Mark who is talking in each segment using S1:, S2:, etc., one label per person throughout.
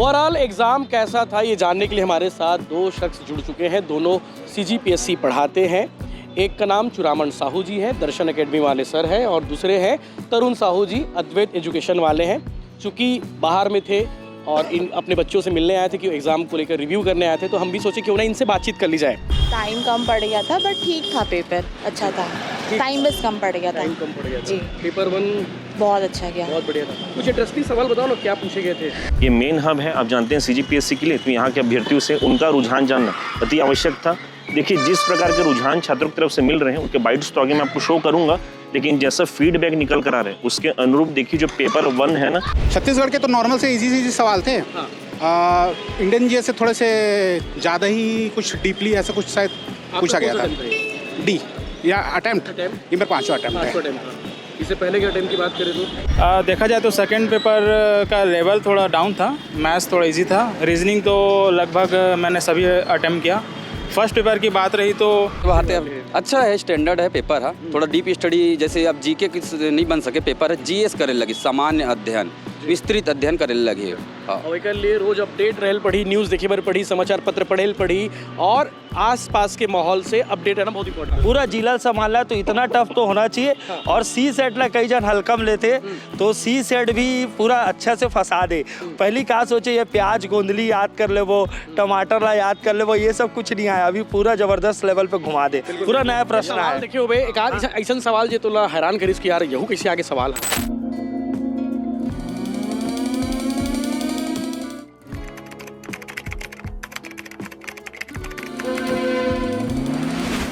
S1: Overall exam कैसा था ये जानने के लिए हमारे साथ दो शख्स जुड़ चुके हैं। दोनों CGPSC पढ़ाते हैं। एक का नाम चुरामन साहू जी है, दर्शन एकेडमी वाले सर हैं, और दूसरे हैं तरुण साहू जी, अद्वैत एजुकेशन वाले हैं। चूँकि बाहर में थे और इन अपने बच्चों से मिलने आए थे कि एग्ज़ाम को लेकर रिव्यू करने आए थे, तो हम भी सोचे क्यों ना इनसे बातचीत कर ली जाए।
S2: टाइम कम पड़ गया था बट ठीक था, पेपर अच्छा था। टाइम बस कम पड़ गया था।
S1: टाइम कम पड़ गया था
S2: जी।
S1: पेपर 1
S2: बहुत अच्छा गया।
S1: बहुत बढ़िया था। कुछ इंटरेस्टिंग सवाल बताओ ना, क्या पूछे गए थे?
S3: ये मेन हब है, आप जानते हैं CGPSC के लिए, तो यहाँ के अभ्यर्थियों से उनका रुझान जानना अति आवश्यक था। देखिए, जिस प्रकार के रुझान छात्रों की तरफ से मिल रहे हैं उसके बाइट्स तो आगे मैं आपको शो करूंगा, लेकिन जैसा फीडबैक निकल कर आ रहा है उसके अनुरूप देखिए जो पेपर 1 है ना।
S4: छत्तीसगढ़ के तो नॉर्मल से इजी सवाल थे।
S1: हाँ।
S4: इंडियन जीएस से थोड़े से ज़्यादा ही कुछ डीपली ऐसा कुछ शायद पूछा गया था। डी या अटेम्प्ट, ये मेरा 5वां अटेम्प्ट है।
S1: इससे पहले के अटेम्प्ट की बात करें तो
S5: देखा जाए तो सेकंड पेपर का लेवल थोड़ा डाउन था, मैथ्स थोड़ा इजी था, रीजनिंग तो लगभग मैंने सभी अटेम्प्ट किया। फर्स्ट पेपर की बात रही तो
S6: अच्छा है, स्टैंडर्ड है पेपर है। थोड़ा डीप स्टडी, जैसे अब जीके नहीं बन सके, पेपर है जीएस करे लगी, सामान्य अध्ययन, विस्तृत अध्ययन करे लगी।
S1: और एक लिए रोज अपडेट रहल पढ़ी, न्यूज़ देखे बर पढ़ी, समाचार पत्र पढ़ेल पढ़ी, और आसपास के माहौल से अपडेट रहना बहुत इंपॉर्टेंट।
S7: पूरा जिला संभालना तो इतना टफ तो होना चाहिए। और C-सेट ला कई जन हल्कम लेते तो C-सेट भी पूरा अच्छा से फंसा दे। पहली कहा सोचे ये प्याज गोंदली याद कर ले, वो टमाटर ला याद कर ले, वो ये सब कुछ नहीं आया, अभी पूरा जबरदस्त लेवल पे घुमा दे। पूरा नया प्रश्न आया।
S1: देखिए बे, एक आध ऐसा सवाल जो तो हैरान करिस कि यार यहू कैसे आगे सवाल है।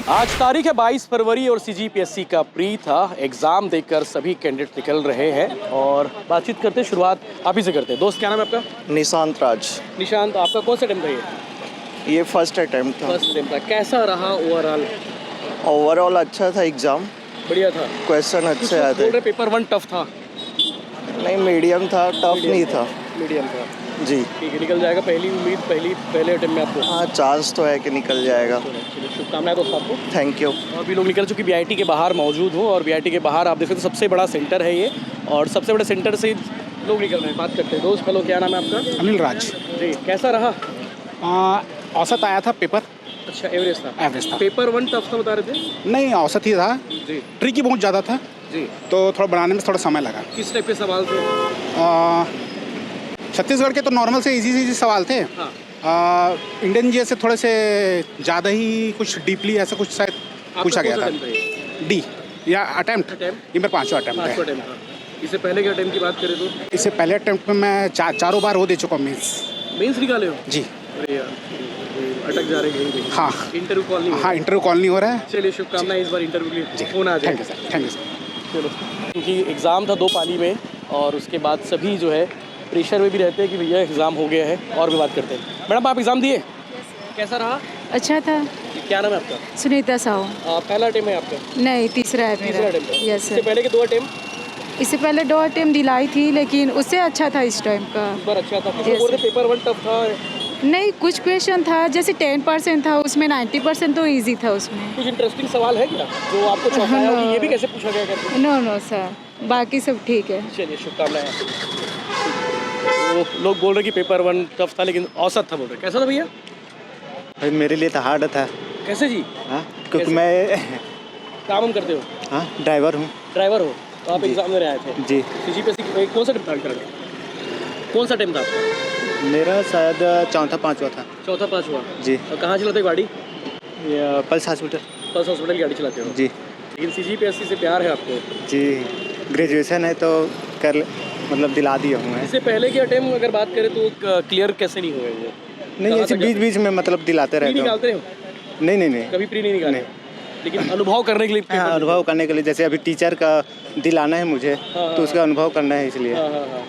S1: आज तारीख है 22 फरवरी और CGPSC का प्री था। एग्ज़ाम देकर सभी कैंडिडेट निकल रहे हैं और बातचीत करते हैं। शुरुआत आप ही से करते हैं। दोस्त, क्या नाम है आपका?
S8: निशांत राज।
S1: निशांत, आपका कौन सा अटेम्प्ट था
S8: ये फर्स्ट अटेम्प्ट था।
S1: फर्स्ट अटेम्प्ट था। कैसा रहा ओवरऑल?
S8: ओवरऑल अच्छा था एग्ज़ाम,
S1: बढ़िया था।
S8: क्वेश्चन अच्छे आए थे।
S1: पेपर 1 टफ था?
S8: नहीं, मीडियम था, टफ नहीं था।
S1: मीडियम था
S8: जी।
S1: ठीक है, निकल जाएगा। पहली उम्मीद पहले अटेम्प्ट में आपको?
S8: हाँ, चांस तो है कि निकल जाएगा।
S1: शुभकामनाएं दोस्त आपको।
S8: Thank you.
S1: और भी लोग निकल चुके BIT के बाहर मौजूद हो, और BIT के बाहर आप देख सकते हैं सबसे बड़ा सेंटर है ये, और सबसे बड़े सेंटर से लोग निकल रहे हैं। बात करते हैं। दोस्त, हेलो, क्या नाम है आपका?
S4: अनिल राज
S1: जी। कैसा रहा?
S4: औसत आया था पेपर।
S1: अच्छा, एवरेज था?
S4: एवरेज था।
S1: पेपर 1 टफ था बता रहे थे?
S4: नहीं, औसत ही था।
S1: जी।
S4: ट्रिकी बहुत ज़्यादा था
S1: जी।
S4: तो थोड़ा बनाने में थोड़ा समय लगा।
S1: किस टाइप के सवाल थे?
S4: छत्तीसगढ़ के तो नॉर्मल से इजी सवाल थे।
S1: हाँ।
S4: इंडियन जीएस से थोड़े से ज़्यादा ही कुछ डीपली ऐसा कुछ शायद पूछा गया था। डी या अटेम्प्ट, ये मेरा 5वां अटेम्प्ट है।
S1: इससे पहले के अटेम्प्ट की बात करें तो?
S4: इससे पहले अटेम्प्ट में मैं चारों बार वो दे चुका हूँ,
S1: मेंस निकाले हो?
S4: जी।
S1: अरे यार, अटक जा रहे हैं।
S4: हाँ,
S1: इंटरव्यू कॉल नहीं?
S4: हाँ, इंटरव्यू कॉल नहीं हो रहा है।
S1: चलिए, शुभकामनाएं इस बार इंटरव्यू के लिए फोन आ जाए।
S4: Thank you sir, thank you sir.
S1: चलो, क्योंकि एग्ज़ाम था 2 पाली में, और उसके बाद सभी जो है प्रेशर में भी रहते हैं कि भैया एग्ज़ाम हो गया है। और भी बात करते हैं। मैडम, आप एग्ज़ाम दिए? कैसा रहा?
S9: अच्छा था।
S1: क्या नाम है आपका?
S9: सुनीता साहू।
S1: पहला अटेम्प्ट है आपका?
S9: नहीं, तीसरा है मेरा।
S1: तीसरा अटेम्प्ट है?
S9: यस
S1: इससे
S9: सर।
S1: पहले के 2 अटेम्प्ट?
S9: इससे पहले 2 अटेम्प्ट दिलाई थी, लेकिन उससे अच्छा था इस टाइम का।
S1: इस बार अच्छा था?
S9: Yes,
S1: बोल रहे पेपर 1 टफ था?
S9: नहीं, कुछ क्वेश्चन था, जैसे 10% था उसमें, 90% तो इजी था उसमें।
S1: कुछ इंटरेस्टिंग सवाल है क्या जो आपको चौंकाया हो कि ये भी कैसे पूछा गया करके?
S9: नो सर, बाकी सब ठीक है।
S1: चलिए, शुभकामनाएं। तो लोग बोल रहे कि पेपर 1 टफ था, लेकिन औसत था बोल रहे। कैसा था भैया?
S8: भाई, मेरे लिए तो हार्ड था।
S1: कैसे जी?
S8: हाँ, क्योंकि मैं
S1: काम करते हो?
S8: हाँ, ड्राइवर हूँ।
S1: ड्राइवर हो तो आप एग्जाम देने आए थे?
S8: जी।
S1: CGPSC कौन सा टाइम था? कौन सा टाइम था आपका?
S8: मेरा शायद 4था-5वां था।
S1: 4था-5वां? जी। और कहाँ चलाते हो गाड़ी?
S8: Pulse hospital.
S1: पल्स हॉस्पिटल की गाड़ी चलाते हो?
S8: जी।
S1: लेकिन CGPSC से प्यार है आपको?
S8: जी, ग्रेजुएशन है तो मतलब दिला दिया हूँ मैं।
S1: इससे पहले के अटेम्प्ट अगर बात करें तो क्लियर कैसे नहीं हुए ये?
S8: नहीं, ऐसे बीच में मतलब दिलाते रहते हो।
S1: निकालते हो?
S8: नहीं।
S1: कभी प्री नहीं निकाले? लेकिन अनुभव करने के लिए?
S8: हाँ, अनुभव करने के लिए, जैसे अभी टीचर का दिलाना है मुझे।
S1: हाँ,
S8: तो उसका अनुभव करना है इसलिए।
S1: हाँ।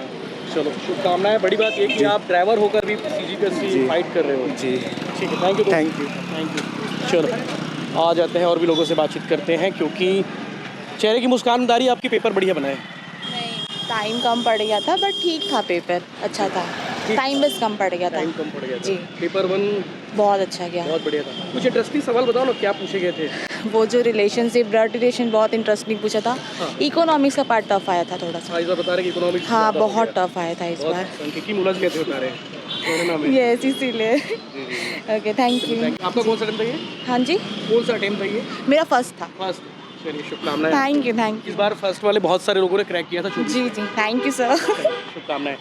S1: चलो, शुभकामनाएं। बड़ी बात ये कि आप ड्राइवर होकर भी CGPSC फाइट कर रहे हो।
S8: जी,
S1: ठीक है, थैंक यू।
S8: Thank
S1: you. चलो, आ जाते हैं और भी लोगों से बातचीत करते हैं, क्योंकि चेहरे की मुस्कानदारी आपकी पेपर बढ़िया बनाए।
S2: नहीं, टाइम कम पड़ गया था बट ठीक था, पेपर अच्छा था। टाइम बस कम पड़ गया था।
S1: टाइम कम पड़ गया था।
S2: जी।
S1: पेपर 1
S2: बहुत अच्छा गया।
S1: बहुत बढ़िया था। कुछ इंटरेस्टिंग सवाल बताओ ना, क्या पूछे गए थे?
S2: वो जो रिलेशनशिप, ब्लड रिलेशन बहुत इंटरेस्टिंग पूछा था। इकोनॉमिक्स का पार्ट टफ आया था थोड़ा सा।
S1: इस बार बता रहे कि इकोनॉमिक्स?
S2: हाँ, बहुत टफ आया था इस बार।
S1: सांख्यिकी में उलझ गए थे बता रहे हैं। नोएडा में।
S2: यस इसीलिए। Okay thank you.
S1: आपका कौन सा अटेम्प्ट था ये?
S2: हाँ जी,
S1: कौन सा अटेम्प्ट था ये?
S2: मेरा फर्स्ट था।
S1: फर्स्ट। चलिए शुभकामनाएं।
S2: थैंक यू थैंक
S1: इस बार फर्स्ट वाले बहुत सारे लोगों ने क्रैक किया था।
S2: यू। जी जी थैंक यू सर।
S1: शुभकामनाएं।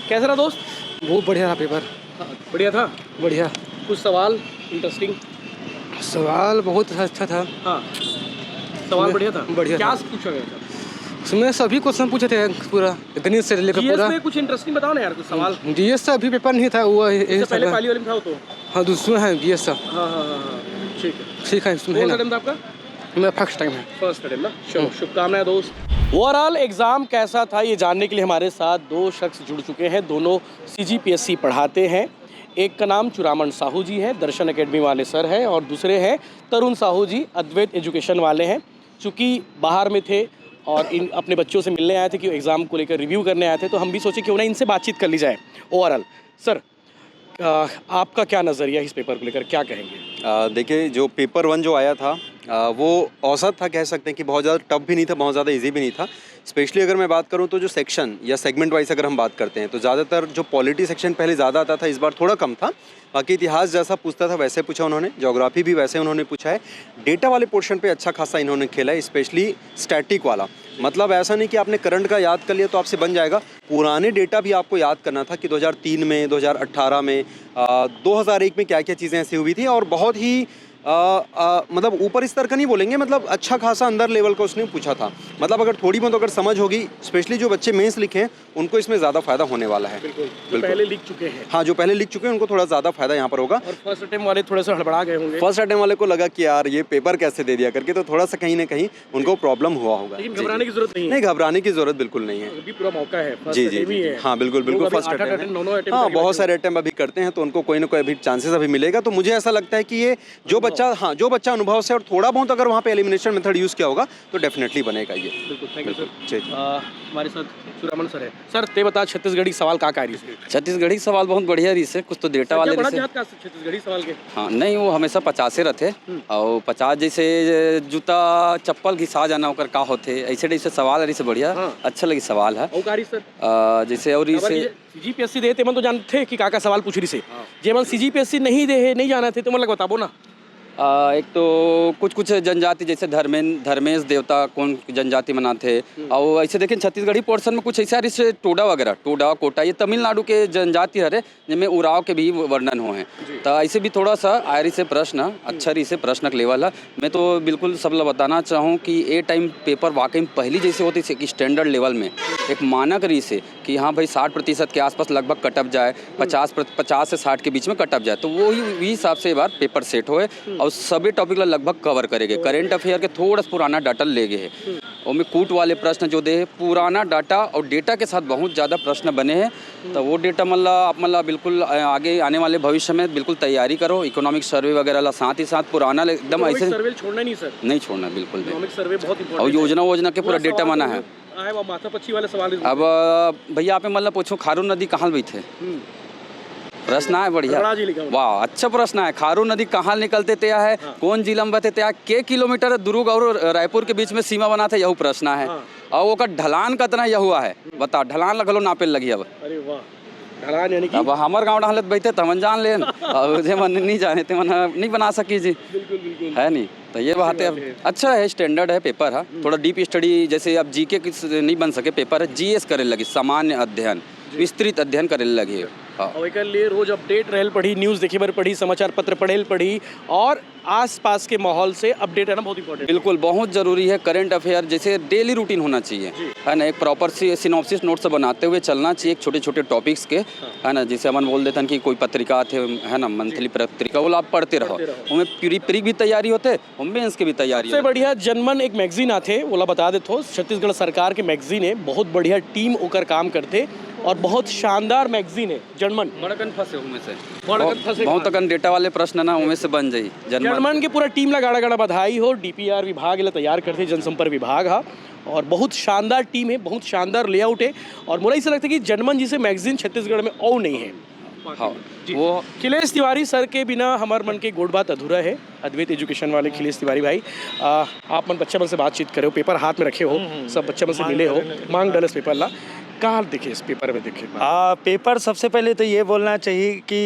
S1: कैसा रहा दोस्त?
S8: बहुत बढ़िया था पेपर,
S1: बढ़िया था।
S8: बढ़िया।
S1: कुछ सवाल इंटरेस्टिंग?
S8: सवाल बहुत अच्छा था।
S1: हाँ, सवाल बढ़िया था।
S8: बढ़िया
S1: क्या
S8: था।
S1: पूछा गया था?
S8: उसमें सभी क्वेश्चन पूछे थे पूरा, गणित से लेकर
S1: जीएस
S8: पूरा।
S1: में कुछ इंटरेस्टिंग बताओ ना यार, कुछ सवाल।
S8: जीएस से अभी पेपर नहीं था वो,
S1: इससे पहले पहली वाले में था वो तो।
S8: हाँ दूसरा है जीएस का।
S1: हाँ हाँ हाँ हाँ, ठीक है।
S8: ठीक है, इसमें है
S1: कौन सा
S8: ना।
S1: अटेम्प्ट था आपका?
S8: मेरा फर्स्ट टाइम है।
S1: फर्स्ट अटेम्प्ट ना। चलो शुभकामनाएं दोस्त। ओवरऑल एग्ज़ाम कैसा था ये जानने के लिए हमारे साथ दो शख्स जुड़ चुके हैं। दोनों सीजीपीएससी पढ़ाते हैं। एक का नाम चुरामन साहू जी है, दर्शन एकेडमी वाले सर हैं, और दूसरे हैं तरुण साहू जी, अद्वैत एजुकेशन वाले हैं। चूँकि बाहर में थे और इन अपने बच्चों से मिलने आए थे कि एग्ज़ाम को लेकर रिव्यू करने आए थे, तो हम भी सोचे क्यों ना इनसे बातचीत कर ली जाए। ओवरऑल सर, आपका क्या नज़रिया इस पेपर को लेकर, क्या कहेंगे?
S10: देखिए, जो पेपर 1 जो आया था वो औसत था, कह सकते हैं कि बहुत ज़्यादा टफ भी नहीं था, बहुत ज़्यादा इजी भी नहीं था। स्पेशली अगर मैं बात करूं तो जो सेक्शन या सेगमेंट वाइज अगर हम बात करते हैं तो ज़्यादातर जो पॉलिटी सेक्शन पहले ज़्यादा आता था, इस बार थोड़ा कम था। बाकी इतिहास जैसा पूछता था वैसे पूछा उन्होंने, ज्योग्राफी भी वैसे उन्होंने पूछा है। डेटा वाले पोर्शन पे अच्छा खासा इन्होंने खेला है, स्पेशली स्टैटिक वाला। मतलब ऐसा नहीं कि आपने करंट का याद कर लिया तो आपसे बन जाएगा, पुराने डेटा भी आपको याद करना था कि 2003 में, 2018 में, 2001 में क्या क्या चीज़ें ऐसी हुई थी। और बहुत ही मतलब ऊपर स्तर का नहीं बोलेंगे, मतलब अच्छा खासा अंदर लेवल का उसने पूछा था। मतलब अगर थोड़ी बहुत अगर समझ होगी, स्पेशली जो बच्चे मेंस लिखे हैं उनको इसमें ज़्यादा फायदा होने वाला है।
S1: बिल्कुल। पहले लिख चुके हैं।
S10: हाँ, जो पहले लिख चुके हैं उनको थोड़ा ज़्यादा फायदा यहाँ पर होगा।
S1: और फर्स्ट अटेम्प्ट वाले थोड़े से हड़बड़ा गए होंगे।
S10: फर्स्ट अटेम्प्ट वाले को लगा कि यार ये पेपर कैसे दे दिया करके, तो थोड़ा सा कहीं ना कहीं उनको प्रॉब्लम हुआ होगा।
S1: लेकिन घबराने की जरूरत नहीं है।
S10: नहीं, घबराने की जरूरत बिल्कुल नहीं है।
S1: अभी पूरा मौका है।
S10: जी जी जी, हाँ बिल्कुल बिल्कुल। फर्स्ट अटेम्प्ट, हाँ बहुत सारे अटेम्प्ट अभी करते हैं तो उनको कोई ना कोई अभी चांसेस अभी मिलेगा। तो मुझे ऐसा लगता है कि ये जो बच्चा अनुभव से और थोड़ा बहुत अगर वहाँ पे एलिमिनेशन मेथड यूज़ किया होगा तो डेफिनेटली बनेगा ये।
S1: बिल्कुल, थैंक यू सर। हमारे साथ चुरामन सर है। सर ते बता, छत्तीसगढ़ी सवाल का कार्य से?
S6: छत्तीसगढ़ी सवाल बहुत बढ़िया रही से, कुछ तो डेटा वाले
S1: बड़ा
S6: जैसे।
S1: जहाज का छत्तीसगढ़ी सवाल के?
S6: हाँ नहीं, वो हमेशा 50 रहते और 50 जैसे जूता चप्पल घिसा जाना ओकर का होते, ऐसे जैसे सवाल रही से बढ़िया। अच्छा लगी सवाल है।
S1: औकारी सर
S6: जैसे और इसे
S1: सीजीपीएससी दे तेमन तो जानते कि का सवाल पूछ रही से, जेमन सीजीपीएससी नहीं जाना थे तो मतलब बताबो ना।
S6: एक तो कुछ जनजाति जैसे धर्मेश देवता कौन जनजाति मनाते, और ऐसे देखें छत्तीसगढ़ी पोर्शन में कुछ ऐसा जैसे टोडा वगैरह, टोडा कोटा, ये तमिलनाडु के जनजाति हरे जिनमें उराव के भी वर्णन हुए हैं। तो ऐसे भी थोड़ा सा आयरी से प्रश्न, अच्छा रही से प्रश्न का लेवल है। मैं तो बिल्कुल सब लोग बताना चाहूँ कि ये टाइम पेपर वाकई में पहली जैसे होती थी कि स्टैंडर्ड लेवल में एक मानक रही से कि हाँ भाई 60% के आसपास लगभग कटअप जाए, 50 से 60 के बीच में कटअप जाए, तो वही हिसाब से बार पेपर सेट होए और सभी टॉपिक लगभग कवर करेंगे। करेंट अफेयर के थोड़ा सा पुराना डाटा ले गए हैं और में कूट वाले प्रश्न जो दे पुराना डाटा और डेटा के साथ बहुत ज़्यादा प्रश्न बने हैं। तो वो डेटा मतलब बिल्कुल आगे आने वाले भविष्य में बिल्कुल तैयारी करो। इकोनॉमिक सर्वे वगैरह ला साथ ही साथ पुराना एकदम ऐसे
S1: सर्वे छोड़ना नहीं सर,
S6: नहीं छोड़ना बिल्कुल भी।
S1: इकोनॉमिक सर्वे बहुत इंपॉर्टेंट
S6: और योजना के पूरा डेटा बना है।
S1: माथा पच्ची वाले सवाल।
S6: अब भैया आप मतलब पूछो खारून नदी कहाँ बैठे, प्रश्न है बढ़िया। वाह, अच्छा प्रश्न है। खारून नदी कहाँ निकलते तया है, कौन जिला में बहते तया, के किलोमीटर दुर्ग और रायपुर के बीच में सीमा बना था, यह प्रश्न है। और वो का ढलान कितना यह हुआ है, बता ढलान लगलो नापे लगी। अब
S1: अरे वाह, ढलान यानी कि
S6: अब हमारे गाँव डालत बैठे तो हम जान लेन, और जे मन नहीं जाने ते मन नहीं बना सकी जी।
S1: बिल्कुल बिल्कुल
S6: है नहीं, तो ये बात है। अब अच्छा है, स्टैंडर्ड है पेपर है, थोड़ा डीप स्टडी जैसे अब जीके नहीं बन सके पेपर है, जीएस करे लगी, सामान्य अध्ययन, विस्तृत अध्ययन करे लगी।
S1: और एक लिए रोज अपडेट रहल पढ़ी, न्यूज़ देखे बर पढ़ी, समाचार पत्र पढ़ेल पढ़ी, और आसपास के माहौल से अपडेट रहना बहुत इंपॉर्टेंट।
S6: बिल्कुल बहुत ज़रूरी है। करंट अफेयर जैसे डेली रूटीन होना चाहिए, है ना। एक प्रॉपर सिनॉप्सिस नोट से बनाते हुए चलना चाहिए, एक छोटे छोटे टॉपिक्स के, है ना। जैसे अपन बोल देते हैं कि कोई पत्रिका थे, है ना, मंथली पत्रिका, वो आप पढ़ते रहो, उनमें प्री भी तैयारी होते, मेंस की भी तैयारी।
S1: सबसे बढ़िया जनमन एक मैगजीन आते, वो बता देते हो, छत्तीसगढ़ सरकार के मैगजीन है, बहुत बढ़िया टीम होकर काम करते और बहुत शानदार मैगजीन है जनमन।
S6: बड़कन फंसे उनमें से, बहुत अकन डेटा वाले प्रश्न ना उनमें से बन जाई।
S1: जनमन के पूरा टीम ला गाड़ा गाड़ा बधाई हो। डीपीआर विभाग ला तैयार करते, जनसंपर्क विभाग हा, और बहुत शानदार टीम है, बहुत शानदार लेआउट है। और मुझे ऐसा लगता है कि जनमन जैसे मैगजीन छत्तीसगढ़ में और नहीं है।
S6: हाँ, वो
S1: खिलेश तिवारी सर के बिना हमार मन के गोड़ बात अधूरा है। अद्वैत एजुकेशन वाले खिलेश तिवारी भाई, आप मन बच्चा मन से बातचीत करे हो, पेपर हाथ में रखे हो, सब बच्चा मन से मिले हो, मांग डलस पेपर ला, कहाँ दिखे इस पेपर में दिखे?
S7: पेपर सबसे पहले तो ये बोलना चाहिए कि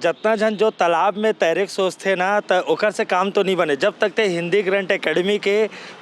S7: जितना जन जो तालाब में तैरे के सोचते ना तो ओकर से काम तो नहीं बने। जब तक ते हिंदी ग्रंथ एकेडमी के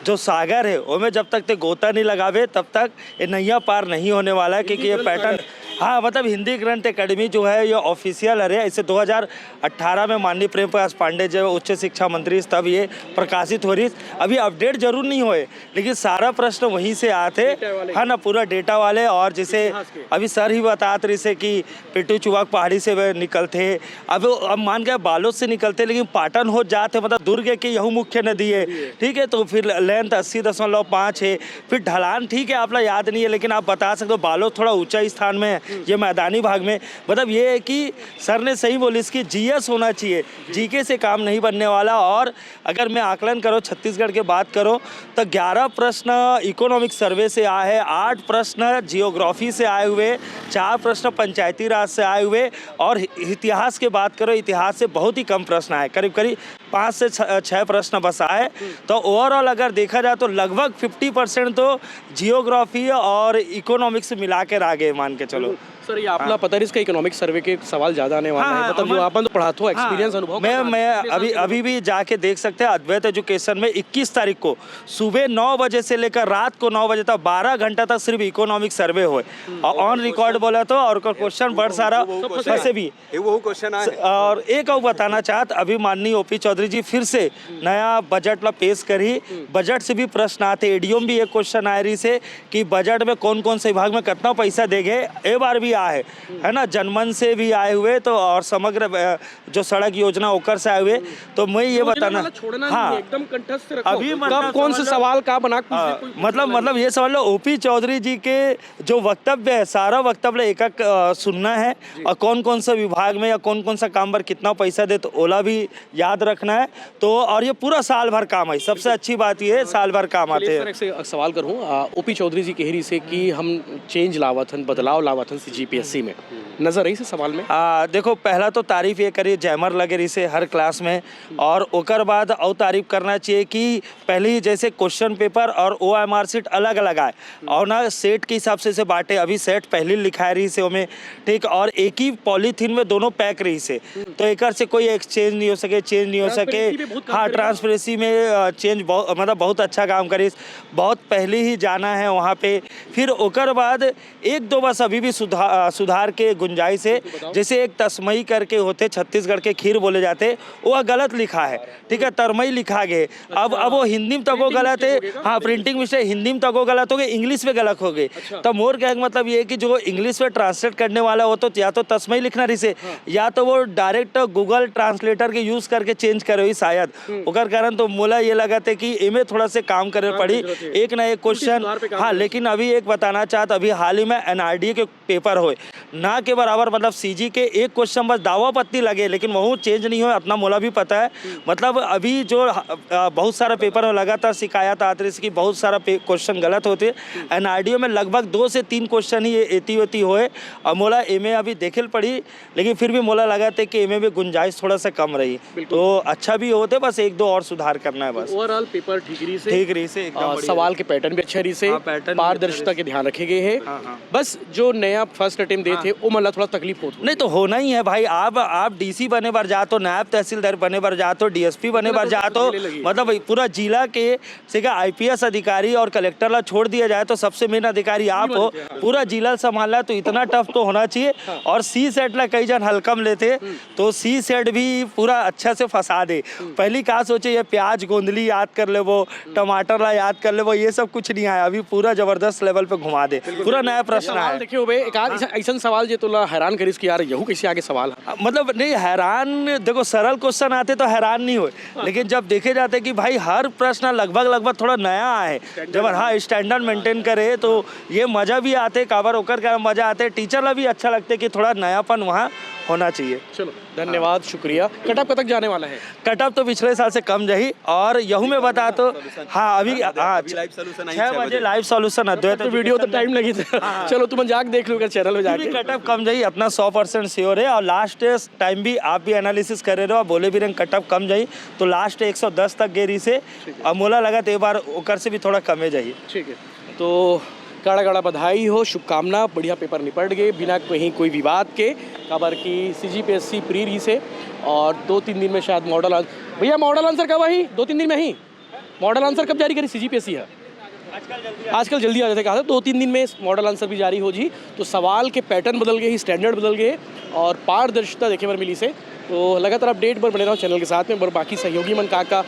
S7: जो सागर है उसमें जब तक ते गोता नहीं लगावे तब तक ये नैया पार नहीं होने वाला है, क्योंकि ये पैटर्न हाँ मतलब हिंदी ग्रंथ एकेडमी जो है ये ऑफिशियल है। इसे 2018 में माननीय प्रेम प्रकाश पांडे जो उच्च शिक्षा मंत्री तब ये प्रकाशित हो रही। अभी अपडेट जरूर नहीं हुए लेकिन सारा प्रश्न वहीं से आते है ना, पूरा डेटा वाले। और जैसे अभी सर ही बताते रहे कि पिट्टू चुवाक पहाड़ी से वे निकलते, अब मान गए बालोद से निकलते लेकिन पाटन हो जाते, मतलब दुर्ग की यहू मुख्य नदी है, ठीक है। तो फिर लेंथ 80.5 है, फिर ढलान ठीक है आप लोग याद नहीं है लेकिन आप बता सकते हो बालोद थोड़ा ऊंचा स्थान में है, ये मैदानी भाग में। मतलब ये है कि सर ने सही बोली इसकी जीएस होना चाहिए, जीके से काम नहीं बनने वाला। और अगर मैं आकलन करो छत्तीसगढ़ की बात करो तो 11 प्रश्न इकोनॉमिक सर्वे से आए हैं, 8 प्रश्न जियोग्राफी से आए हुए, 4 प्रश्न पंचायती राज से आए हुए, और इतिहास की बात करो इतिहास से बहुत ही कम प्रश्न आए, करीब करीब 5 से 6 प्रश्न बस आए। तो ओवरऑल अगर देखा जाए तो लगभग 50% तो जियोग्राफी और इकोनॉमिक्स मिला कर आ गए, मान के चलो।
S1: सर ये आपला पता है इसका इकोनॉमिक सर्वे के सवाल ज्यादा आने वाला है, मतलब जो अपन तो पढ़ाते हो एक्सपीरियंस अनुभव।
S7: मैं अभी भी जाके देख सकते हैं अद्वैत एजुकेशन में 21 तारीख को सुबह 9 बजे से लेकर रात को 9 बजे तक 12 घंटा तक सिर्फ इकोनॉमिक सर्वे हुए और ऑन रिकॉर्ड बोला तो, और क्वेश्चन बढ़ सारा वैसे भी
S10: वो क्वेश्चन आए।
S7: और एक और बताना चाहत, अभी माननीय ओपी चौधरी जी फिर से नया बजट ला पेश करी, बजट से भी प्रश्न आते, एडीएम भी एक क्वेश्चन आ रही से कि बजट में कौन कौन से विभाग में कितना पैसा देंगे, ए बार भी है ना, जनमन से भी आए हुए तो, और समग्र जो सड़क योजना ओकर से आए हुए। तो मैं ये बताना हाँ
S1: एकदम कंठस्थ रखो,
S7: अभी
S1: कब कौन से सवाल का बना
S7: मतलब ये सवाल ओपी चौधरी जी के जो वक्तव्य है सारा वक्तव्य एक एक सुनना है, और कौन कौन सा विभाग में या कौन कौन सा काम पर कितना पैसा दे तो ओला भी याद रखना है। तो और ये पूरा साल भर काम है, सबसे अच्छी बात ये है साल भर काम आते हैं।
S1: एक सवाल करूँ ओपी चौधरी जी कह रही से कि हम चेंज लावथन बदलाव लावथन जीपीएससी में नजर रही से सवाल में।
S7: देखो पहला तो तारीफ ये करिए जैमर लगे रही से हर क्लास में, और ओकर बाद और तारीफ करना चाहिए कि पहले जैसे क्वेश्चन पेपर और OMR सीट अलग अलग आए और ना सेट के हिसाब से बांटे। अभी सेट पहले लिखा रही से में ठीक, और एक ही पॉलीथीन में दोनों पैक रही से, तो एक से कोई एक्सचेंज नहीं हो सके, चेंज नहीं हो सके। हाँ ट्रांसपेरेंसी में चेंज मतलब बहुत अच्छा काम करी, बहुत पहले ही जाना है वहाँ पे। फिर ओकर बाद 1-2 बस अभी भी सुधार के गुंजाइश है, जैसे एक तस्मई करके होते छत्तीसगढ़ के खीर बोले जाते, वो गलत लिखा है, ठीक है, तरमई लिखा गया। अब वो हिंदी में तक वो गलत है, हाँ प्रिंटिंग मिस्टेक, हिंदी में तक वो गलत हो गए, इंग्लिश में गलत हो गए। तो मोर कहने का मतलब ये है कि जो इंग्लिश में ट्रांसलेट करने वाला हो तो या तो तस्मई लिखना रही से, या तो वो डायरेक्ट गूगल ट्रांसलेटर के यूज करके चेंज करे शायद, ओकर कारण तो मोला ये लगा था कि इमे थोड़ा से काम करे पड़ी, एक ना एक क्वेश्चन। हाँ लेकिन अभी एक बताना चाहता, अभी हाल ही में NRDA के पेपर हुए ना के बराबर, मतलब CG के एक क्वेश्चन बस दावा पत्ती लगे लेकिन वह चेंज नहीं हो, अपना मोला भी पता है। मतलब अभी जो बहुत सारा पेपर में लगातार शिकायत आती है कि बहुत सारा क्वेश्चन गलत होते, NRDA में लगभग 2 से 3 क्वेश्चन ही एती होए, और मोला एमे अभी देखल पड़ी लेकिन फिर भी मोला लगा था कि एमे भी गुंजाइश थोड़ा सा कम रही, तो अच्छा भी होते, बस 1-2 और सुधार करना है बस।
S1: ओवरऑल पेपर ठीक रही से
S7: एकदम
S1: सवाल के पैटर्न भी अच्छे रही से, पारदर्शिता के ध्यान रखे गए हैं। बस जो नया फर्स्ट अटेम्प्ट दे थे वो मतलब थोड़ा तकलीफ होती
S7: नहीं, तो होना ही है भाई। आप डीसी बने बार जा तो, नायब तहसीलदार बने बार जा तो, DSP बने बार जा तो, मतलब पूरा जिला के IPS अधिकारी और कलेक्टर ला छोड़ दिया जाए तो सबसे मेन अधिकारी आप हो, पूरा जिला संभालना, तो इतना टफ तो होना चाहिए। और C-सेट ला कई जन हल्कम लेते तो C-सेट भी पूरा अच्छा से फंसा दे। पहली कहा सोचे ये प्याज गोंदली याद कर ले, वो टमाटर ला याद कर ले, वो ये सब कुछ नहीं आया, अभी पूरा जबरदस्त लेवल पे घुमा दे, पूरा नया प्रश्न है।
S1: देखिए हुए एक ऐसा सवाल जो तुला हैरान करिस कि यार यहू कैसे आगे सवाल है,
S7: मतलब नहीं हैरान, देखो सरल क्वेश्चन आते तो हैरान नहीं हुए, लेकिन जब देखे जाते कि भाई हर प्रश्न लगभग थोड़ा नया है, जब हाँ स्टैंडर्ड मेंटेन करे तो ये मजा भी आते, काबर ओकर का मजा आते, टीचर ला भी अच्छा लगते कि थोड़ा नयापन वहाँ होना चाहिए।
S1: चलो धन्यवाद, शुक्रिया। कटअप कब तक जाने वाला है?
S7: कटअप तो पिछले साल से कम रही, और यहू में बता तो हाँ अभी 6 बजे लाइव सॉल्यूशन अद्वैत
S1: वीडियो तो टाइम लगी था, चलो तुम जाके देख लो चैनल में जाके।
S7: कटअप कम जाई अपना 100% श्योर है, और लास्ट टाइम भी आप भी एनालिसिस करे रहे हो, बोले भी रहे कटअप कम जाई, तो लास्ट 110 तक गेरी से, और मोला लगा तो एक बार ओकर से भी थोड़ा कमे जाइए।
S1: ठीक है, तो गाड़ा गाड़ा बधाई हो, शुभकामना, बढ़िया पेपर निपट गए बिना कहीं कोई विवाद के। खबर की CGPSC प्री री से और 2-3 दिन में शायद मॉडल आंसर। भैया मॉडल आंसर कब आई? 2-3 दिन में ही मॉडल आंसर कब जारी करी CGPSC है? आजकल जल्दी आ जाते कहा था 2-3 दिन में मॉडल आंसर भी जारी हो जी। तो सवाल के पैटर्न बदल गए, ही स्टैंडर्ड बदल गए और पारदर्शिता देखे पर मिली से। तो लगातार अपडेट पर बने रहो चैनल के साथ में। और बाकी सहयोगी मन का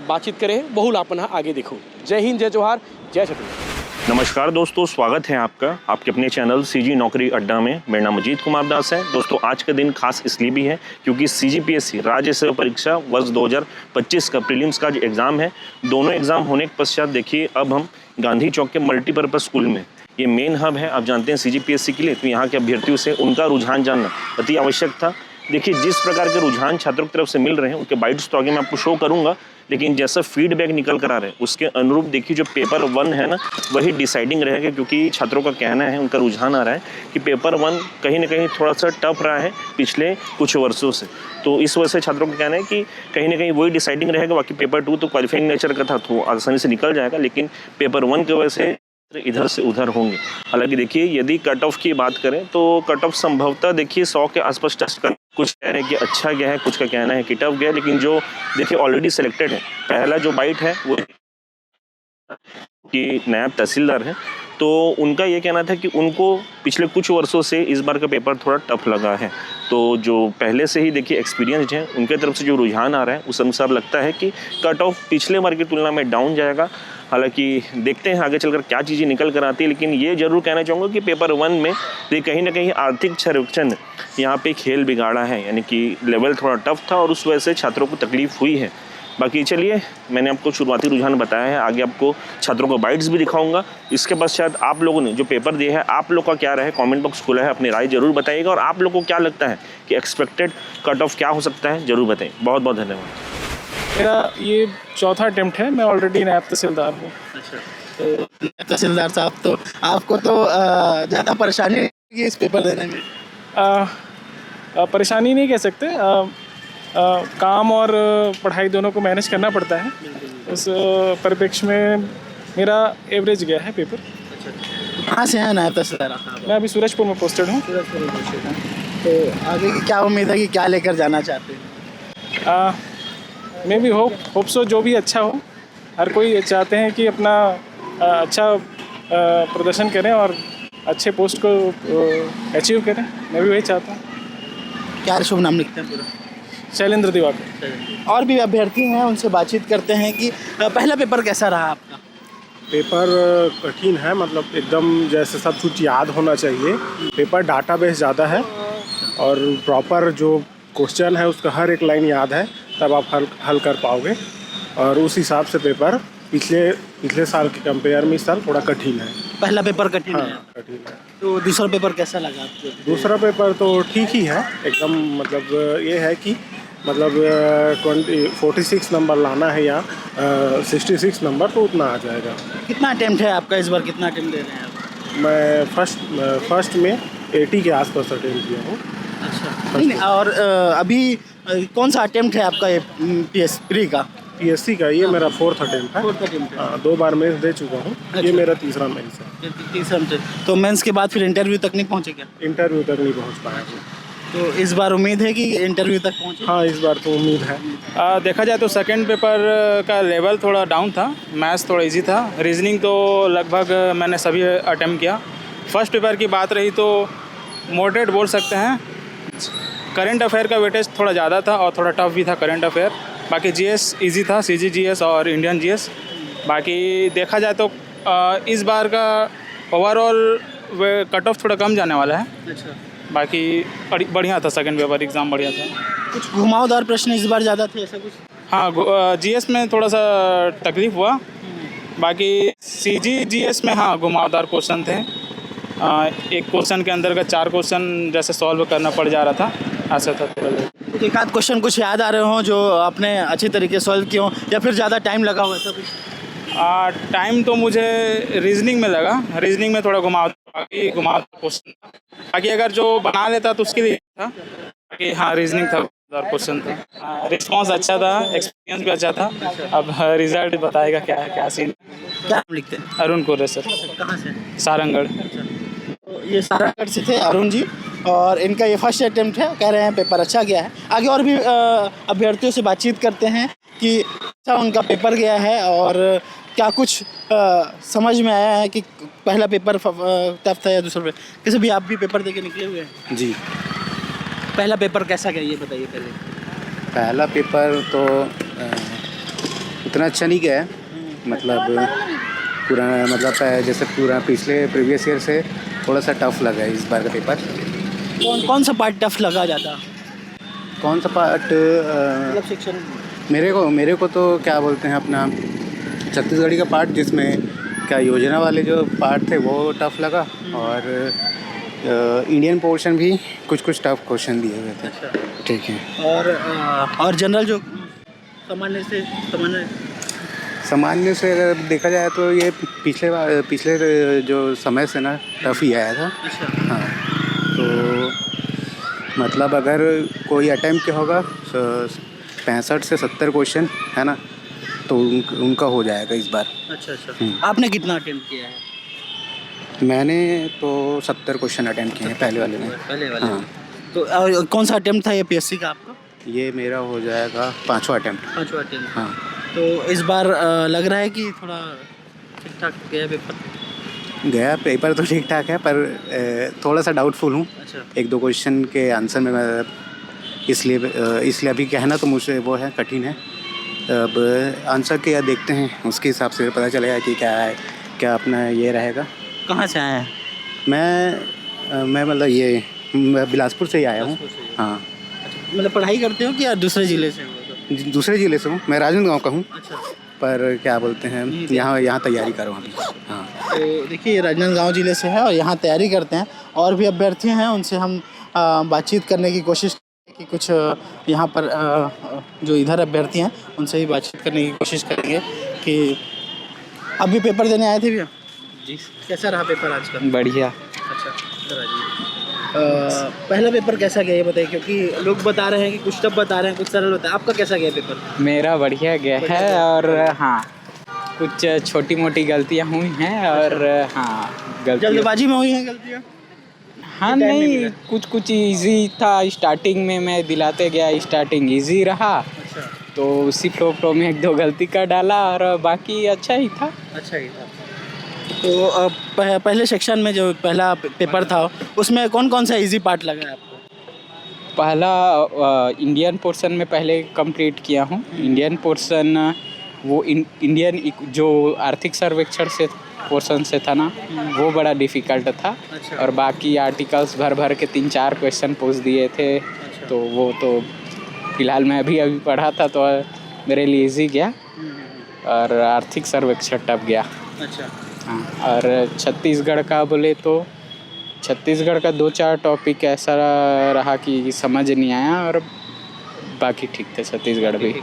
S1: बातचीत करें बहुल आपन आगे देखो। जय हिंद, जय जोहार, जय छत्तीसगढ़।
S3: नमस्कार दोस्तों, स्वागत है आपका आपके अपने चैनल CG नौकरी अड्डा में। मेरा नाम अजीत कुमार दास है। दोस्तों आज का दिन खास इसलिए भी है क्योंकि CGPSC राज्य सेवा परीक्षा वर्ष 2025 का प्रीलिम्स का जो एग्ज़ाम है, दोनों एग्ज़ाम होने के पश्चात देखिए अब हम गांधी चौक के मल्टीपर्पज़ स्कूल में, ये मेन हब है आप जानते हैं CGPSC के लिए, तो यहाँ के अभ्यर्थियों से उनका रुझान जानना अति आवश्यक था। देखिए जिस प्रकार के रुझान छात्रों की तरफ से मिल रहे हैं उनके बाइट्स तो आगे मैं आपको शो करूंगा, लेकिन जैसा फीडबैक निकल कर आ रहा है उसके अनुरूप देखिए जो पेपर 1 है ना वही डिसाइडिंग रहेगा, क्योंकि छात्रों का कहना है, उनका रुझान आ रहा है कि पेपर 1 कहीं ना कहीं थोड़ा सा टफ रहा है पिछले कुछ वर्षों से। तो इस वजह से छात्रों का कहना है कि कहीं ना कहीं वही डिसाइडिंग रहेगा। बाकी पेपर 2 तो क्वालिफाइंग नेचर का था तो आसानी से निकल जाएगा, लेकिन पेपर 1 की वजह से इधर से उधर होंगे। हालांकि देखिए यदि कट ऑफ की बात करें तो कट ऑफ संभवतः देखिए 100 के आसपास टच कर, कुछ कह रहे हैं कि अच्छा गया है, कुछ का कहना है कि टफ गया, लेकिन जो देखिए ऑलरेडी सिलेक्टेड है, पहला जो बाइट है वो कि नायब तहसीलदार है, तो उनका ये कहना था कि उनको पिछले कुछ वर्षों से इस बार का पेपर थोड़ा टफ लगा है। तो जो पहले से ही देखिए एक्सपीरियंस्ड हैं उनके तरफ से जो रुझान आ रहा है उस अनुसार लगता है कि कट ऑफ पिछले बार की तुलना में डाउन जाएगा। हालांकि देखते हैं आगे चलकर क्या चीज़ें निकल कर आती है, लेकिन ये जरूर कहना चाहूँगा कि पेपर 1 में कहीं ना कहीं आर्थिक सर्वेक्षण यहाँ पे खेल बिगाड़ा है, यानी कि लेवल थोड़ा टफ था और उस वजह से छात्रों को तकलीफ हुई है। बाकी चलिए मैंने आपको शुरुआती रुझान बताया है, आगे आपको छात्रों को बाइट्स भी दिखाऊंगा। इसके पश्चात आप लोगों ने जो पेपर दिया है आप लोग का क्या रहा है, कमेंट बॉक्स खुला है, अपनी राय जरूर बताइएगा और आप लोगों को क्या लगता है कि एक्सपेक्टेड कट ऑफ क्या हो सकता है जरूर बताएं। बहुत बहुत धन्यवाद।
S5: मेरा ये चौथा अटेम्प्ट है, मैं ऑलरेडी नायब तहसीलदार हूँ।
S7: तो तहसीलदार साहब तो आपको तो ज़्यादा परेशानी होगी इस पेपर देने में?
S5: परेशानी नहीं कह सकते, काम और पढ़ाई दोनों को मैनेज करना पड़ता है। उस परिप्रेक्ष्य में मेरा एवरेज गया है पेपर।
S7: कहाँ से हैं नायब तहसीलदार साहब?
S5: मैं अभी सूरजपुर में पोस्टेड हूँ।
S7: तो आगे की क्या उम्मीद है कि क्या लेकर जाना चाहते हैं?
S5: मैं भी होप सो जो भी अच्छा हो, हर कोई चाहते हैं कि अपना अच्छा प्रदर्शन करें और अच्छे पोस्ट को अचीव करें। मैं भी वही चाहता हूँ।
S7: क्या शुभ नाम लिखते हैं पूरा?
S5: शैलेंद्र दिवाकर।
S7: और भी अभ्यर्थी हैं, उनसे बातचीत करते हैं कि पहला पेपर कैसा रहा आपका?
S11: पेपर कठिन है, मतलब एकदम जैसे सब कुछ याद होना चाहिए। पेपर डाटाबेस ज़्यादा है और प्रॉपर जो क्वेश्चन है उसका हर एक लाइन याद है, तब आप हल कर पाओगे। और उस हिसाब से पेपर पिछले साल के कंपेयर में इस साल थोड़ा कठिन है।
S7: पहला पेपर कठिन है।
S11: कठिन है।
S7: तो दूसरा पेपर कैसा लगा आपको?
S11: दूसरा पेपर तो ठीक ही है एकदम, मतलब ये है कि मतलब 46 नंबर लाना है या 66 नंबर तो उतना आ जाएगा।
S7: कितना अटेम्प्ट है आपका इस बार, कितना अटेम्प्ट दे रहे हैं आप?
S11: मैं फर्स्ट में 80 के आसपास अटेम्प्ट किया हूँ।
S7: अच्छा, नहीं और अभी कौन सा अटेम्प्ट है आपका ये प्री का?
S11: PSC का ये मेरा 4th अटेम्प्ट है।
S7: 4th अटेम्प्ट है।
S11: 2 बार मेंस दे चुका हूँ।
S7: अच्छा।
S11: ये मेरा तीसरा मेंस है।
S7: तीसरा। तो मेंस के बाद फिर इंटरव्यू तक नहीं पहुँचे क्या?
S11: इंटरव्यू तक नहीं पहुँच पाया हूँ।
S7: तो इस बार उम्मीद है कि इंटरव्यू तक पहुँचे?
S11: हाँ, इस बार तो उम्मीद है।
S5: देखा जाए तो सेकंड पेपर का लेवल थोड़ा डाउन था, मैथ्स थोड़ा इजी था, रीजनिंग तो लगभग मैंने सभी अटेम्प्ट किया। फर्स्ट पेपर की बात रही तो मॉडरेट बोल सकते हैं। करंट अफेयर का वेटेज थोड़ा ज़्यादा था और थोड़ा टफ भी था करंट अफेयर। बाकी GS इजी था, CGGS और इंडियन GS। बाकी देखा जाए तो इस बार का ओवरऑल कट ऑफ थोड़ा कम जाने वाला है।
S7: अच्छा।
S5: बाकी बढ़िया था, सेकंड पेपर एग्ज़ाम बढ़िया था।
S7: कुछ घुमावदार प्रश्न इस बार ज़्यादा थे ऐसा कुछ?
S5: हाँ, GS में थोड़ा सा तकलीफ हुआ। बाकी CGGS में हाँ घुमावदार क्वेश्चन थे। एक क्वेश्चन के अंदर का 4 क्वेश्चन जैसे सॉल्व करना पड़ जा रहा था, ऐसा था।
S7: एक आध क्वेश्चन कुछ याद आ रहे हों जो आपने अच्छी तरीके से सॉल्व किए हों या फिर ज़्यादा टाइम लगा हो ऐसा कुछ?
S5: टाइम तो मुझे रीजनिंग में लगा, रीजनिंग में थोड़ा घुमाव क्वेश्चन था। बाकी अगर जो बना लेता तो उसके लिए था। बाकी हाँ रीजनिंग था, क्वेश्चन था। रिस्पॉन्स अच्छा था, एक्सपीरियंस भी अच्छा था। अब रिजल्ट बताएगा क्या है क्या सीन।
S12: क्या नाम लिखते हैं?
S5: अरुण कोरे सर,
S12: कहाँ से?
S5: सारंगढ़।
S12: तो ये सारंगढ़ से थे अरुण जी, और इनका ये फर्स्ट अटेम्प्ट है। कह रहे हैं पेपर अच्छा गया है। आगे और भी अभ्यर्थियों से बातचीत करते हैं कि अच्छा उनका पेपर गया है और क्या कुछ समझ में आया है कि पहला पेपर टफ था या दूसरा पेपर। कैसे भी आप भी पेपर दे के निकले हुए हैं?
S8: जी,
S12: पहला पेपर कैसा गया ये बताइए पहले।
S8: पहला पेपर तो उतना अच्छा नहीं गया है, मतलब पूरा जैसे पूरा पिछले प्रीवियस ईयर से थोड़ा सा टफ लगा है इस बार का पेपर।
S12: कौन सा पार्ट टफ लगा ज़्यादा?
S8: कौन सा पार्ट?
S12: मतलब सेक्शन
S8: मेरे को तो क्या बोलते हैं अपना छत्तीसगढ़ी का पार्ट, जिसमें क्या योजना वाले जो पार्ट थे वो टफ लगा, और इंडियन पोर्शन भी कुछ टफ क्वेश्चन दिए हुए थे। ठीक है।
S12: और जनरल जो
S8: सामान्य से अगर देखा जाए तो ये पिछले जो समय से ना टफ ही आया था। हाँ, तो मतलब अगर कोई अटेम्प्ट होगा 65 से 70 क्वेश्चन है ना, तो उनका हो जाएगा इस बार।
S12: अच्छा। आपने कितना अटेम्प्ट किया है?
S8: मैंने तो 70 क्वेश्चन अटेम्प्ट किए हैं पहले वाले में। हाँ।
S12: तो कौन सा अटेम्प्ट था ये पीएससी का आपका?
S8: ये मेरा हो जाएगा 5वां अटेम्प्ट।
S12: 5वां अटेम्प्ट।
S8: हाँ।
S12: तो इस बार लग रहा है कि थोड़ा ठीक ठाक गया पेपर
S8: तो ठीक ठाक है, पर थोड़ा सा डाउटफुल हूँ।
S12: अच्छा।
S8: 1-2 क्वेश्चन के आंसर में मैं इसलिए अभी कहना तो मुझे वो है, कठिन है। अब आंसर के या देखते हैं, उसके हिसाब से पता चलेगा कि क्या अपना ये रहेगा।
S12: कहाँ से आए हैं?
S8: मैं मतलब ये बिलासपुर से ही आया हूँ। हाँ।
S12: मतलब पढ़ाई करते हो कि या दूसरे ज़िले से हो?
S8: दूसरे ज़िले से हूँ, मैं राजनांदगांव का हूँ।
S12: अच्छा।
S8: पर क्या बोलते हैं, यहाँ तैयारी कर रहा हूँ अभी। हाँ।
S12: तो देखिए ये राजनांदगांव ज़िले से है और यहाँ तैयारी करते हैं। और भी अभ्यर्थी हैं, उनसे हम बातचीत करने की कोशिश कि कुछ यहाँ पर जो इधर अभ्यर्थी हैं उनसे भी बातचीत करने की कोशिश करेंगे कि अब भी पेपर देने आए थे भैया जी। कैसा रहा पेपर आज का?
S5: बढ़िया।
S12: अच्छा, इधर आ जाइए। पहला पेपर कैसा गया ये बताइए, क्योंकि लोग बता रहे हैं कि कुछ टफ बता रहे हैं, कुछ सरल होता है। आपका कैसा गया पेपर?
S5: मेरा बढ़िया गया है, और हाँ कुछ छोटी मोटी गलतियाँ हुई हैं, और हाँ
S12: जल्दबाजी में हुई हैं गलतियाँ?
S5: हाँ नहीं, कुछ इजी था। स्टार्टिंग में मैं दिलाते गया, स्टार्टिंग इजी रहा।
S12: अच्छा।
S5: तो उसी फ्लो में 1-2 गलती कर डाला, और बाकी अच्छा ही था।
S12: तो पहले सेक्शन में जो पहला पेपर था उसमें कौन सा इजी पार्ट लगा है आपको?
S5: पहला इंडियन पोर्शन में पहले कंप्लीट किया हूँ। इंडियन पोर्शन वो इंडियन जो आर्थिक सर्वेक्षण से पोर्शन से था ना, वो बड़ा डिफ़िकल्ट था।
S12: अच्छा।
S5: और बाकी आर्टिकल्स भर के 3-4 क्वेश्चन पूछ दिए थे।
S12: अच्छा।
S5: तो वो तो फिलहाल मैं अभी पढ़ा था तो मेरे लिए इजी गया, और आर्थिक सर्वेक्षण टफ गया।
S12: अच्छा।
S5: हाँ, और छत्तीसगढ़ का बोले तो छत्तीसगढ़ का 2-4 टॉपिक ऐसा रहा कि समझ नहीं आया, और बाकी ठीक थे छत्तीसगढ़ भी।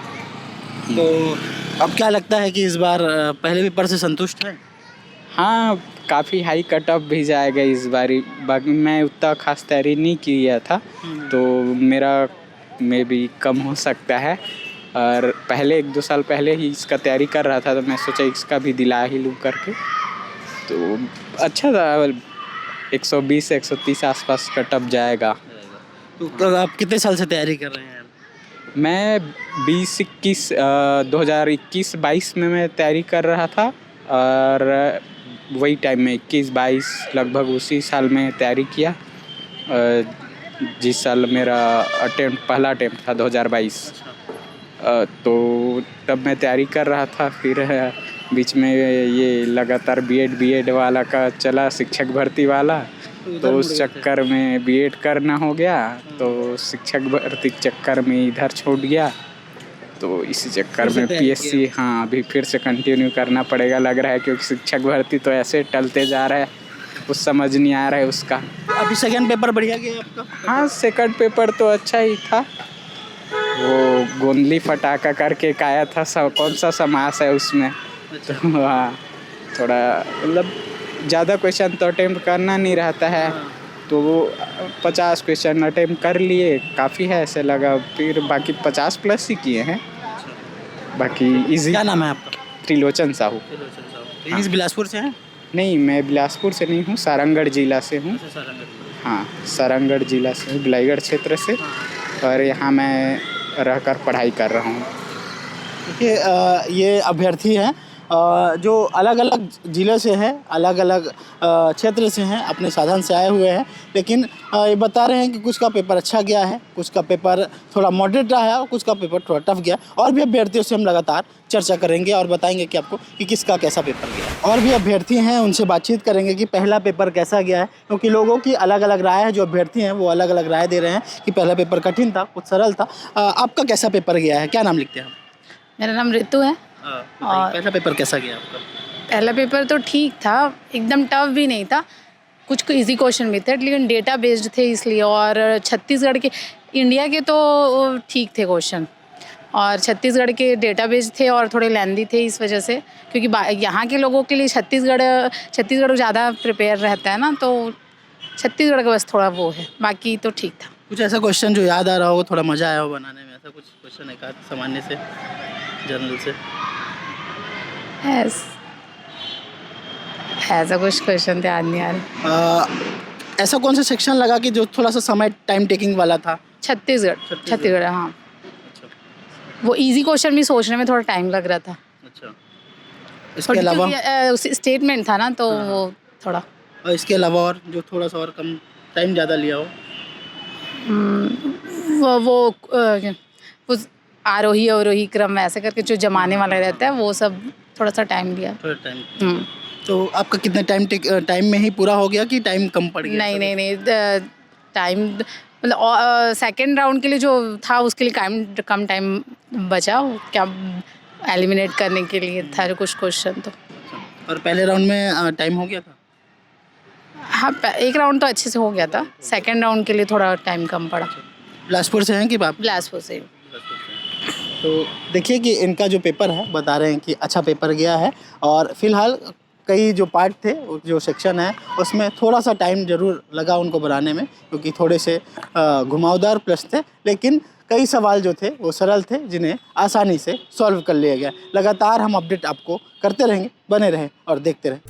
S12: तो अब क्या लगता है कि इस बार पहले पेपर से संतुष्ट है?
S5: हाँ, काफ़ी हाई कट ऑफ भी जाएगा इस बारी। बाकी मैं उतना खास तैयारी नहीं किया था, तो मेरा में भी कम हो सकता है। और पहले 1-2 साल पहले ही इसका तैयारी कर रहा था, तो मैं सोचा इसका भी दिला ही लूँ करके। तो अच्छा था, 120-130 आसपास कट ऑफ जाएगा।
S12: तो आप कितने साल से तैयारी कर रहे हैं?
S5: मैं 2021-22 में मैं तैयारी कर रहा था, और वही टाइम में 21-22 लगभग उसी साल में तैयारी किया। जिस साल मेरा पहला अटेम्प्ट था 2022, तो तब मैं तैयारी कर रहा था। फिर बीच में ये लगातार बीएड वाला का चला, शिक्षक भर्ती वाला, तो उस चक्कर में बीएड करना हो गया, तो शिक्षक भर्ती चक्कर में इधर छूट गया। तो इसी चक्कर में पीएससी हाँ अभी फिर से कंटिन्यू करना पड़ेगा लग रहा है, क्योंकि शिक्षक भर्ती तो ऐसे टलते जा रहा है, कुछ समझ नहीं आ रहा है उसका।
S12: अभी सेकंड पेपर बढ़िया गया आपका?
S5: हाँ, सेकंड पेपर तो अच्छा ही था। वो गोंदली फटाका करके एक आया था, कौन सा समास है उसमें। तो हाँ, थोड़ा मतलब ज़्यादा क्वेश्चन तो अटेम्प्ट करना नहीं रहता है, तो वो 50 क्वेश्चन अटेम्प्ट कर लिए, काफ़ी है ऐसे लगा। फिर बाकी 50+ ही किए हैं, बाकी इजी।
S12: क्या नाम है आपका?
S5: त्रिलोचन साहू।
S12: इस बिलासपुर से हैं?
S8: नहीं, मैं बिलासपुर से नहीं हूँ, सारंगढ़ जिला से हूँ। हाँ, सारंगढ़ जिला से, बिलाईगढ़ क्षेत्र से। और यहाँ मैं रहकर पढ़ाई कर रहा हूँ।
S12: देखिए ये अभ्यर्थी हैं जो अलग अलग ज़िले से हैं, अलग अलग क्षेत्र से हैं, अपने साधन से आए हुए हैं, लेकिन ये बता रहे हैं कि कुछ का पेपर अच्छा गया है, कुछ का पेपर थोड़ा मॉडरेट रहा है और कुछ का पेपर थोड़ा टफ गया। और भी अभ्यर्थियों से हम लगातार चर्चा करेंगे और बताएंगे कि आपको कि किसका कैसा पेपर गया। और भी अभ्यर्थी हैं, उनसे बातचीत करेंगे कि पहला पेपर कैसा गया है, क्योंकि लोगों की अलग अलग राय है। जो अभ्यर्थी हैं वो अलग अलग राय दे रहे हैं कि पहला पेपर कठिन था, कुछ सरल था। आपका कैसा पेपर गया है, क्या नाम लिखते हैं आप?
S2: मेरा नाम ऋतु है।
S12: और पहला पेपर कैसा गया आपका?
S2: पहला पेपर तो ठीक था, एकदम टफ भी नहीं था, कुछ इजी क्वेश्चन भी थे, लेकिन डेटा बेस्ड थे इसलिए। और छत्तीसगढ़ के, इंडिया के तो ठीक थे क्वेश्चन, और छत्तीसगढ़ के डेटा बेस्ड थे और थोड़े लेंदी थे इस वजह से, क्योंकि यहाँ के लोगों के लिए छत्तीसगढ़ ज़्यादा प्रिपेयर रहता है ना, तो छत्तीसगढ़ का बस थोड़ा वो है, बाकी तो ठीक था।
S12: कुछ ऐसा क्वेश्चन जो याद आ रहा हो, थोड़ा मज़ा आया हो बनाने में, ऐसा कुछ क्वेश्चन एक आध सामान्य से, जनरल से?
S2: ऐसा कुछ क्वेश्चन तो याद नहीं आ रहा।
S12: ऐसा कौन सा सेक्शन लगा कि जो थोड़ा सा समय टाइम टेकिंग वाला था?
S2: छत्तीसगढ़ हाँ। वो इजी क्वेश्चन भी सोचने में थोड़ा टाइम लग रहा था।
S12: अच्छा, इसके अलावा
S2: स्टेटमेंट था ना, तो वो थोड़ा।
S12: और इसके अलावा और जो थोड़ा सा और कम टाइम ज़्यादा लिया हो?
S2: वो आरोही अवरोही क्रम ऐसे करके जो जमाने वाला रहता है, वो सब थोड़ा सा टाइम लिया।
S12: थोड़ा टाइम। तो आपका कितना टाइम में ही पूरा हो गया कि टाइम कम पड़ गया?
S2: नहीं, टाइम मतलब सेकेंड राउंड के लिए जो था उसके लिए कम टाइम बचा, क्या एलिमिनेट करने के लिए था कुछ क्वेश्चन तो।
S12: और पहले राउंड में टाइम हो गया था?
S2: हाँ, एक राउंड तो अच्छे से हो गया था, सेकेंड राउंड के लिए थोड़ा टाइम कम पड़ा।
S12: बिलासपुर से हैं कि आप?
S2: बिलासपुर से।
S12: तो देखिए कि इनका जो पेपर है, बता रहे हैं कि अच्छा पेपर गया है। और फिलहाल कई जो पार्ट थे, जो सेक्शन है, उसमें थोड़ा सा टाइम ज़रूर लगा उनको बनाने में, क्योंकि थोड़े से घुमावदार प्रश्न थे, लेकिन कई सवाल जो थे वो सरल थे, जिन्हें आसानी से सॉल्व कर लिया गया। लगातार हम अपडेट आपको करते रहेंगे, बने रहें और देखते रहें।